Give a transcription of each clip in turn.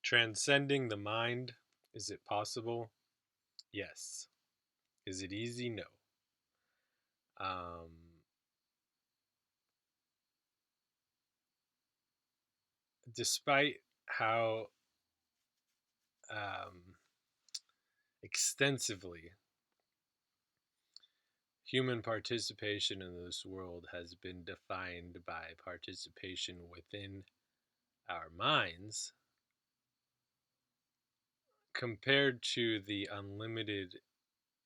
Transcending the mind, is it possible? Yes. Is it easy? No. Um, Despite how um, extensively human participation in this world has been defined by participation within our minds, compared to the unlimited,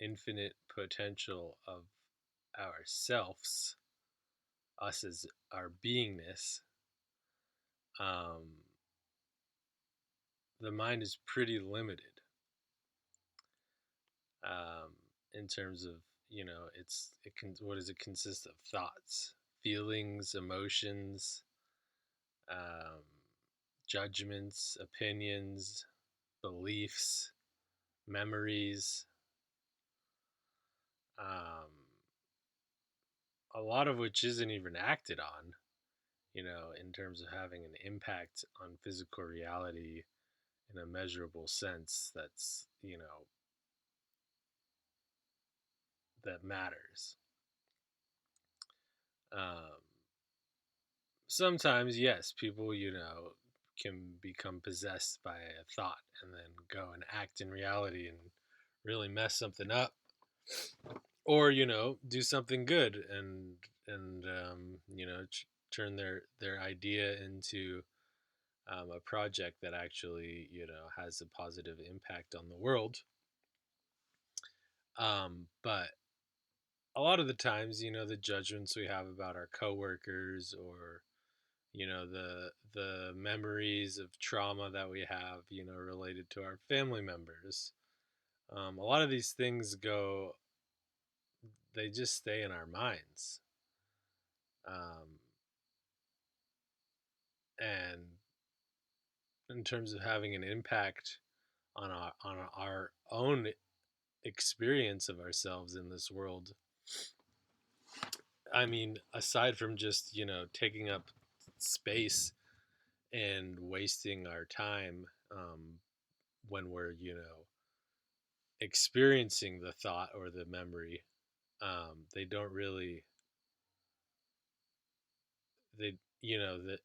infinite potential of ourselves, us as our beingness, um, the mind is pretty limited um, in terms of what does it consist of? Thoughts, feelings, emotions, um, judgments, opinions, beliefs, memories, um, a lot of which isn't even acted on, in terms of having an impact on physical reality in a measurable sense that matters. Um, Sometimes, yes, people, can become possessed by a thought and then go and act in reality and really mess something up, or do something good and turn their idea into a project that actually has a positive impact on the world. But a lot of the times, the judgments we have about our coworkers, or the memories of trauma that we have, related to our family members, a lot of these things they just stay in our minds, um, and in terms of having an impact on our own experience of ourselves in this world. I mean, aside from just taking up space and wasting our time, when we're experiencing the thought or the memory, they don't really, they that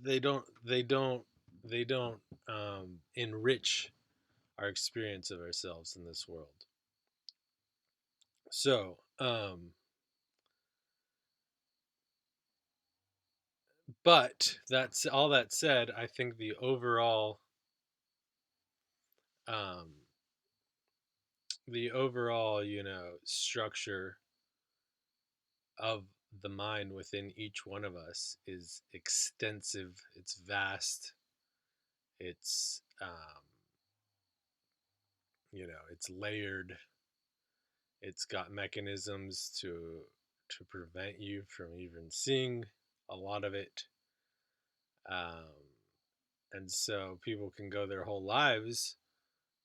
they don't enrich our experience of ourselves in this world. So, but that's all that said, I think um, the overall, structure of the mind within each one of us is extensive. It's vast. It's layered. It's got mechanisms to prevent you from even seeing a lot of it. Um, and so people can go their whole lives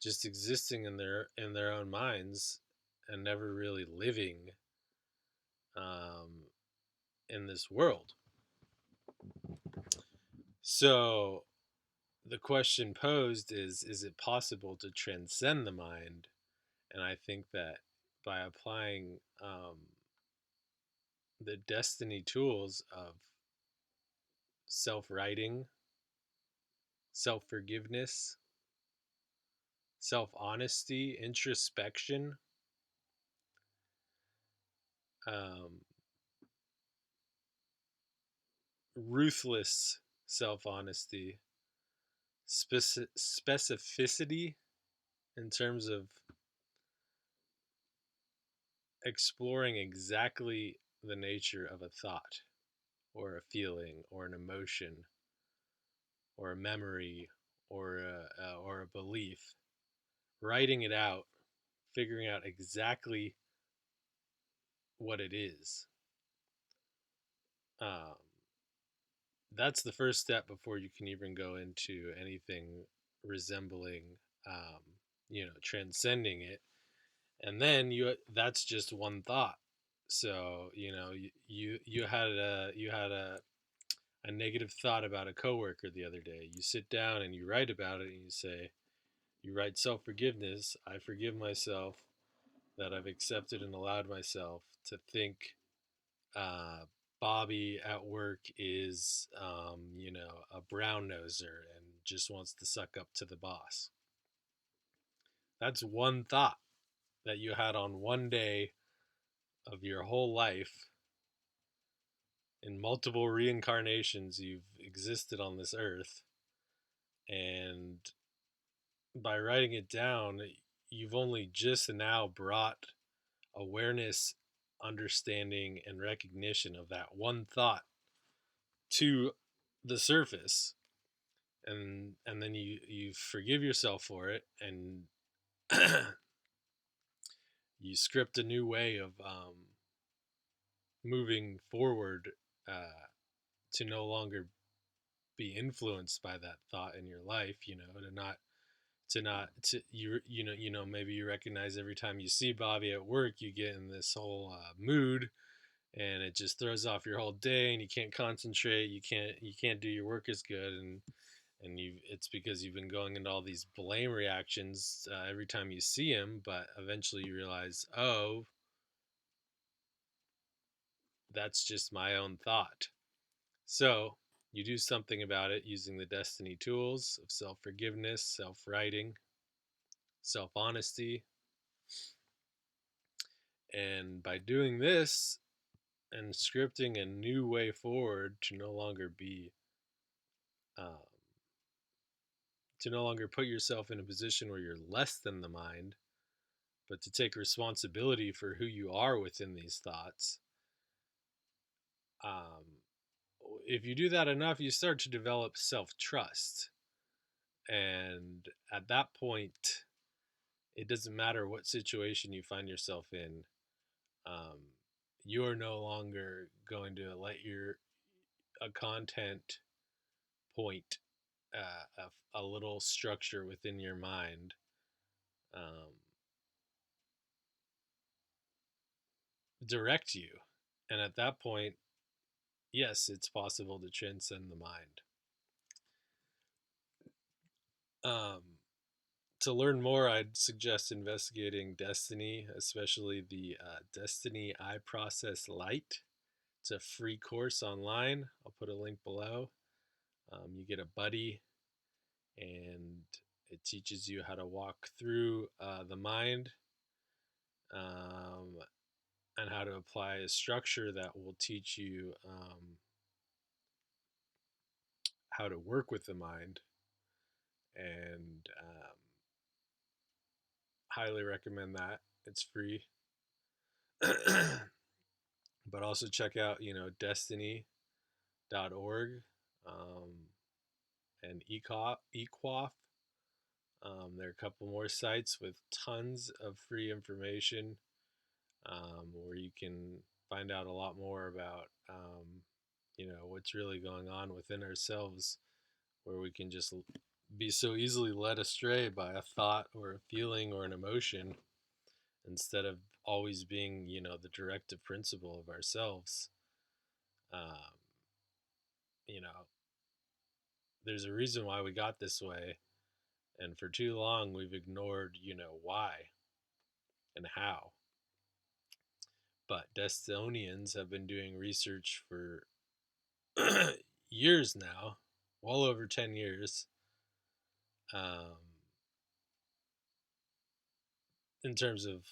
just existing in their own minds and never really living um, in this world. So the question posed is it possible to transcend the mind? And I think that by applying the destiny tools of self-writing, self-forgiveness, self-honesty, introspection, um, ruthless self-honesty, specificity in terms of exploring exactly the nature of a thought or a feeling or an emotion or a memory or a belief, writing it out, figuring out exactly what it is. Um, that's the first step before you can even go into anything resembling, um, transcending it. And then that's just one thought. So you had a a negative thought about a coworker the other day. You sit down and you write about it, and you say, you write self forgiveness. I forgive myself that I've accepted and allowed myself to think uh, Bobby at work is, a brown noser and just wants to suck up to the boss. That's one thought that you had on one day of your whole life. In multiple reincarnations, you've existed on this earth. And by writing it down, you've only just now brought awareness, understanding, and recognition of that one thought to the surface. And then you forgive yourself for it, and you script a new way of moving forward, uh, to no longer be influenced by that thought in your life. To maybe you recognize every time you see Bobby at work, you get in this whole mood, and it just throws off your whole day, and you can't concentrate, you can't do your work as good, and it's because you've been going into all these blame reactions every time you see him. But eventually you realize, oh, that's just my own thought. So you do something about it using the destiny tools of self-forgiveness, self-writing, self-honesty. And by doing this and scripting a new way forward um, to no longer put yourself in a position where you're less than the mind, but to take responsibility for who you are within these thoughts. Um, if you do that enough, you start to develop self trust. And at that point, it doesn't matter what situation you find yourself in. Um, you're no longer going to let a content point, a little structure within your mind, um, direct you. And at that point, yes, it's possible to transcend the mind. Um, to learn more, I'd suggest investigating Destiny, especially the Destiny I Process Lite. It's a free course online. I'll put a link below. You get a buddy, and it teaches you how to walk through the mind, um, and how to apply a structure that will teach you how to work with the mind. And highly recommend that. It's free. But also check out, destiny.org, and equaf. There are a couple more sites with tons of free information, where you can find out a lot more about, what's really going on within ourselves, where we can just be so easily led astray by a thought or a feeling or an emotion, instead of always being, the directive principle of ourselves. Um, you know, there's a reason why we got this way, and for too long we've ignored, why and how. But Destonians have been doing research for years now, well over 10 years, um, in terms of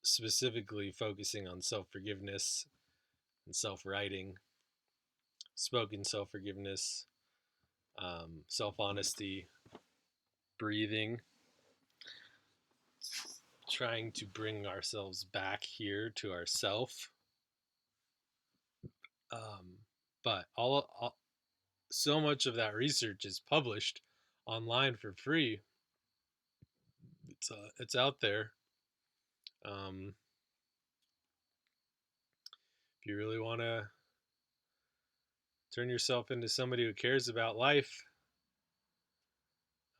specifically focusing on self forgiveness and self writing, spoken self forgiveness, self honesty, breathing, trying to bring ourselves back here to ourself. But so much of that research is published online for free. It's out there. Um, if you really want to turn yourself into somebody who cares about life,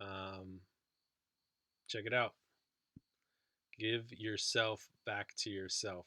um, check it out. Give yourself back to yourself.